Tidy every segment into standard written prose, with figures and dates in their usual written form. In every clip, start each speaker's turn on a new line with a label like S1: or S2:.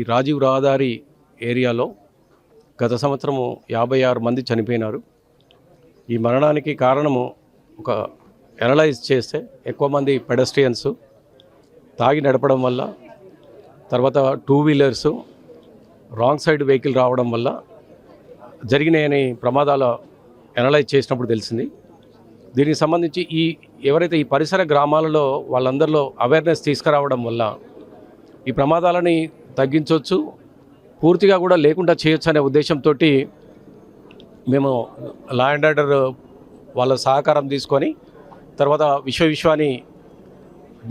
S1: ఈ రాజీవ్ రహదారి ఏరియాలో గత సంవత్సరము 56 మంది చనిపోయినారు. ఈ మరణానికి కారణము ఒక అనలైజ్ చేస్తే ఎక్కువ మంది పెడస్ట్రియన్స్ తాగి నడపడం వల్ల, తర్వాత two wheelers wrong side vehicle రావడం వల్ల జరిగినాయని ప్రమాదాల అనలైజ్ చేసినప్పుడు తెలిసింది. దీనికి సంబంధించి ఎవరైతే ఈ పరిసర గ్రామాలలో వాళ్ళందరిలో అవేర్నెస్ తీసుకురావడం వల్ల ఈ ప్రమాదాలని తగ్గించవచ్చు, పూర్తిగా కూడా లేకుండా చేయొచ్చు అనే ఉద్దేశంతో మేము లా అండ్ ఆర్డర్ వాళ్ళ సహకారం తీసుకొని తర్వాత విశ్వాని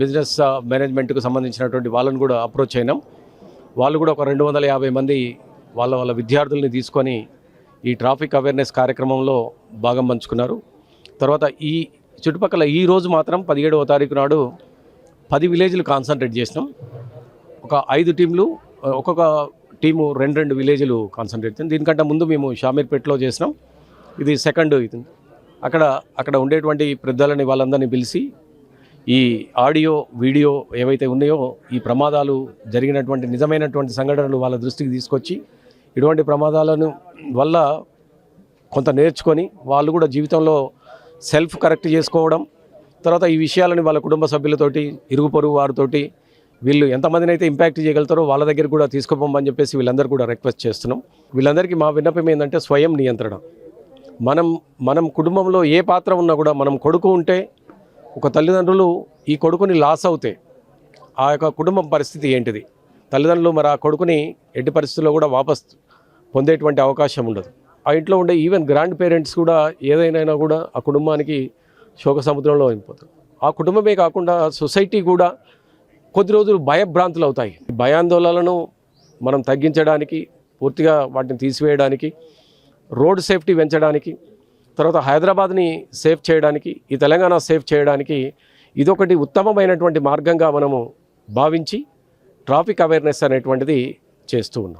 S1: బిజినెస్ మేనేజ్మెంట్కు సంబంధించినటువంటి వాళ్ళని కూడా అప్రోచ్ అయినాం. వాళ్ళు కూడా ఒక 250 మంది వాళ్ళ విద్యార్థుల్ని తీసుకొని ఈ ట్రాఫిక్ అవేర్నెస్ కార్యక్రమంలో భాగం పంచుకున్నారు. తర్వాత ఈ చుట్టుపక్కల ఈ రోజు మాత్రం 17వ తారీఖు నాడు 10 విలేజ్లు కాన్సన్ట్రేట్ చేసినాం. ఒక 5 టీంలు, ఒక్కొక్క టీము 2 విలేజ్లు కాన్సన్ట్రేట్ చేసాం. దీనికంటే ముందు మేము షామీర్పేటలో చేసినాం. ఇది సెకండ్. ఇది అక్కడ ఉండేటువంటి పెద్దలని వాళ్ళందరినీ పిలిచి ఈ ఆడియో వీడియో ఏవైతే ఉన్నాయో ఈ ప్రమాదాలు జరిగినటువంటి నిజమైనటువంటి సంఘటనలు వాళ్ళ దృష్టికి తీసుకొచ్చి ఇటువంటి ప్రమాదాలను వల్ల కొంత నేర్చుకొని వాళ్ళు కూడా జీవితంలో సెల్ఫ్ కరెక్ట్ చేసుకోవడం, తర్వాత ఈ విషయాలని వాళ్ళ కుటుంబ సభ్యులతోటి, ఇరుగు పొరుగు వారితోటి వీళ్ళు ఎంతమందిని అయితే ఇంపాక్ట్ చేయగలుగుతారో వాళ్ళ దగ్గర కూడా తీసుకుపోమని చెప్పేసి వీళ్ళందరూ కూడా రిక్వెస్ట్ చేస్తున్నాం. వీళ్ళందరికీ మా విన్నపం ఏంటంటే స్వయం నియంత్రణ. మనం కుటుంబంలో ఏ పాత్ర ఉన్నా కూడా, మనం కొడుకు ఉంటే ఒక తల్లిదండ్రులు ఈ కొడుకుని లాస్ అవుతే ఆ యొక్క కుటుంబం పరిస్థితి ఏంటిది? తల్లిదండ్రులు మరి ఆ కొడుకుని ఎట్టి పరిస్థితుల్లో కూడా వాపస్ పొందేటువంటి అవకాశం ఉండదు. ఆ ఇంట్లో ఉండే ఈవెన్ గ్రాండ్ పేరెంట్స్ కూడా ఏదైనా కూడా ఆ కుటుంబానికి శోక సముద్రంలో అయిపోతుంది. ఆ కుటుంబమే కాకుండా సొసైటీ కూడా కొద్ది రోజులు భయభ్రాంతులు అవుతాయి. భయాందోళనలను మనం తగ్గించడానికి, పూర్తిగా వాటిని తీసివేయడానికి, రోడ్ సేఫ్టీ పెంచడానికి, తర్వాత హైదరాబాద్ని సేఫ్ చేయడానికి, ఈ తెలంగాణ సేఫ్ చేయడానికి ఇదొకటి ఉత్తమమైనటువంటి మార్గంగా మనము భావించి ట్రాఫిక్ అవేర్నెస్ అనేటువంటిది చేస్తూ ఉన్నాం.